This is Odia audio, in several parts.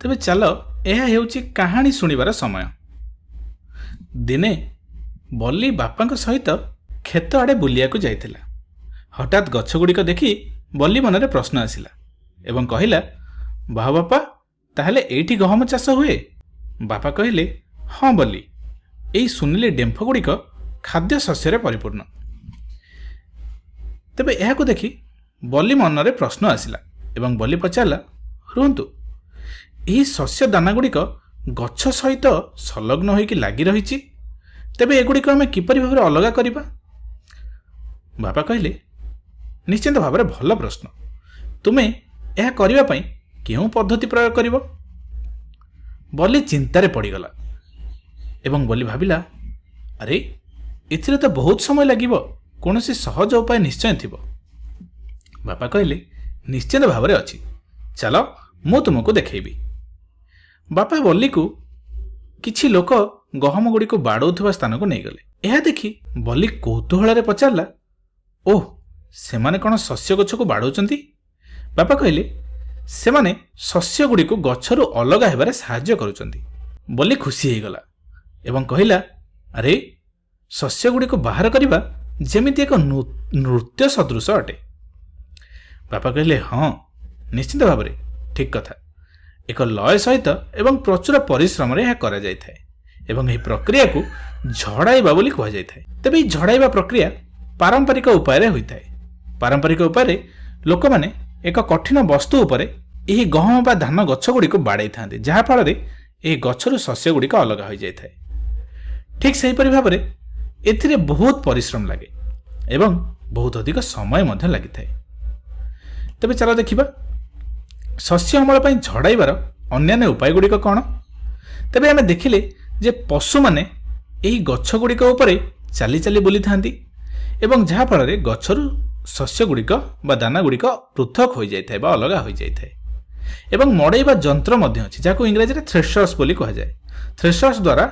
ତେବେ ଚାଲ ଏହା ହେଉଛି କାହାଣୀ ଶୁଣିବାର ସମୟ। ଦିନେ ବଲି ବାପାଙ୍କ ସହିତ କ୍ଷେତ ଆଡ଼େ ବୁଲିବାକୁ ଯାଇଥିଲା। ହଠାତ୍ ଗଛଗୁଡ଼ିକ ଦେଖି ବଲି ମନରେ ପ୍ରଶ୍ନ ଆସିଲା ଏବଂ କହିଲା, ବାହା ବାପା, ତାହେଲେ ଏଇଠି ଗହମ ଚାଷ ହୁଏ? ବାପା କହିଲେ, ହଁ ବଲି, ଏଇ ସୁନେଲି ଡେମ୍ଫଗୁଡ଼ିକ ଖାଦ୍ୟ ଶସ୍ୟରେ ପରିପୂର୍ଣ୍ଣ। ତେବେ ଏହାକୁ ଦେଖି ବଲି ମନରେ ପ୍ରଶ୍ନ ଆସିଲା ଏବଂ ବଲି ପଚାରିଲା, ରୁହନ୍ତୁ, ଏହି ଶସ୍ୟ ଦାନାଗୁଡ଼ିକ ଗଛ ସହିତ ସଂଲଗ୍ନ ହୋଇକି ଲାଗି ରହିଛି, ତେବେ ଏଗୁଡ଼ିକ ଆମେ କିପରି ଭାବରେ ଅଲଗା କରିବା? ବାପା କହିଲେ, ନିଶ୍ଚିନ୍ତ ଭାବରେ ଭଲ ପ୍ରଶ୍ନ। ତୁମେ ଏହା କରିବା ପାଇଁ କେଉଁ ପଦ୍ଧତି ପ୍ରୟୋଗ କରିବ? ବଲି ଚିନ୍ତାରେ ପଡ଼ିଗଲା ଏବଂ ବଲି ଭାବିଲା, ଆରେ ଏଥିରେ ତ ବହୁତ ସମୟ ଲାଗିବ, କୌଣସି ସହଜ ଉପାୟ ନିଶ୍ଚୟ ଥିବ। ବାପା କହିଲେ, ନିଶ୍ଚିତ ଭାବରେ ଅଛି, ଚାଲ ମୁଁ ତୁମକୁ ଦେଖେଇବି। ବାପା ବଲିକୁ କିଛି ଲୋକ ଗହମ ଗୁଡ଼ିକୁ ବାଡ଼ଉଥିବା ସ୍ଥାନକୁ ନେଇଗଲେ। ଏହା ଦେଖି ବଲି କୌତୂହଳରେ ପଚାରିଲା, ଓଃ, ସେମାନେ କ'ଣ ଶସ୍ୟ ଗଛକୁ ବାଡ଼ଉଛନ୍ତି? ବାପା କହିଲେ, ସେମାନେ ଶସ୍ୟଗୁଡ଼ିକୁ ଗଛରୁ ଅଲଗା ହେବାରେ ସାହାଯ୍ୟ କରୁଛନ୍ତି। ବଲି ଖୁସି ହେଇଗଲା ଏବଂ କହିଲା, ଆରେ ଶସ୍ୟଗୁଡ଼ିକୁ ବାହାର କରିବା ଯେମିତି ଏକ ନୃତ୍ୟ ସଦୃଶ ଅଟେ। ବାପା କହିଲେ, ହଁ, ନିଶ୍ଚିତ ଭାବରେ ଠିକ୍ କଥା। ଏକ ଲୟ ସହିତ ଏବଂ ପ୍ରଚୁର ପରିଶ୍ରମରେ ଏହା କରାଯାଇଥାଏ ଏବଂ ଏହି ପ୍ରକ୍ରିୟାକୁ ଝଡ଼ାଇବା ବୋଲି କୁହାଯାଇଥାଏ। ତେବେ ଏହି ଝଡ଼ାଇବା ପ୍ରକ୍ରିୟା ପାରମ୍ପରିକ ଉପାୟରେ ହୋଇଥାଏ। ପାରମ୍ପରିକ ଉପାୟରେ ଲୋକମାନେ ଏକ କଠିନ ବସ୍ତୁ ଉପରେ ଏହି ଗହମ ବା ଧାନ ଗଛଗୁଡ଼ିକୁ ବାଡ଼େଇଥାନ୍ତି, ଯାହାଫଳରେ ଏହି ଗଛରୁ ଶସ୍ୟଗୁଡ଼ିକ ଅଲଗା ହୋଇଯାଇଥାଏ। ଠିକ୍ ସେହିପରି ଭାବରେ ଏଥିରେ ବହୁତ ପରିଶ୍ରମ ଲାଗେ ଏବଂ ବହୁତ ଅଧିକ ସମୟ ମଧ୍ୟ ଲାଗିଥାଏ। ତେବେ ଚାଲ ଦେଖିବା ଶସ୍ୟ ଅମଳ ପାଇଁ ଝଡ଼ାଇବାର ଅନ୍ୟାନ୍ୟ ଉପାୟଗୁଡ଼ିକ କ'ଣ? ତେବେ ଆମେ ଦେଖିଲେ ଯେ ପଶୁମାନେ ଏହି ଗଛଗୁଡ଼ିକ ଉପରେ ଚାଲି ଚାଲି ବୁଲିଥାନ୍ତି ଏବଂ ଯାହାଫଳରେ ଗଛରୁ ଶସ୍ୟଗୁଡ଼ିକ ବା ଦାନାଗୁଡ଼ିକ ପୃଥକ ହୋଇଯାଇଥାଏ ବା ଅଲଗା ହୋଇଯାଇଥାଏ। ଏବଂ ମଡ଼େଇବା ଯନ୍ତ୍ର ମଧ୍ୟ ଅଛି, ଯାହାକୁ ଇଂରାଜୀରେ ଥ୍ରେଶର୍ସ ବୋଲି କୁହାଯାଏ। ଥ୍ରେଶର୍ସ ଦ୍ୱାରା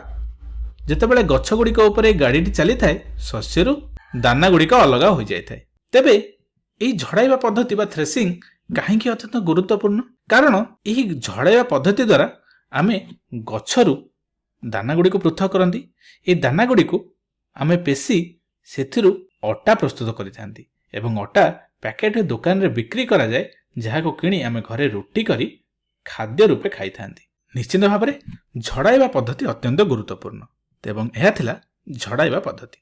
ଯେତେବେଳେ ଗଛଗୁଡ଼ିକ ଉପରେ ଗାଡ଼ିଟି ଚାଲିଥାଏ, ଶସ୍ୟରୁ ଦାନାଗୁଡ଼ିକ ଅଲଗା ହୋଇଯାଇଥାଏ। ତେବେ ଏହି ଝଡ଼ାଇବା ପଦ୍ଧତି ବା ଥ୍ରେସିଂ କାହିଁକି ଅତ୍ୟନ୍ତ ଗୁରୁତ୍ୱପୂର୍ଣ୍ଣ? କାରଣ ଏହି ଝଡ଼ାଇବା ପଦ୍ଧତି ଦ୍ୱାରା ଆମେ ଗଛରୁ ଦାନାଗୁଡ଼ିକୁ ପୃଥକ କରନ୍ତି। ଏହି ଦାନାଗୁଡ଼ିକୁ ଆମେ ପେଶି ସେଥିରୁ ଅଟା ପ୍ରସ୍ତୁତ କରିଥାନ୍ତି ଏବଂ ଅଟା ପ୍ୟାକେଟ୍ ଦୋକାନରେ ବିକ୍ରି କରାଯାଏ, ଯାହାକୁ କିଣି ଆମେ ଘରେ ରୁଟି କରି ଖାଦ୍ୟ ରୂପେ ଖାଇଥାନ୍ତି। ନିଶ୍ଚିତ ଭାବରେ ଝଡ଼ାଇବା ପଦ୍ଧତି ଅତ୍ୟନ୍ତ ଗୁରୁତ୍ୱପୂର୍ଣ୍ଣ ଏବଂ ଏହା ଥିଲା ଝଡ଼ାଇବା ପଦ୍ଧତି।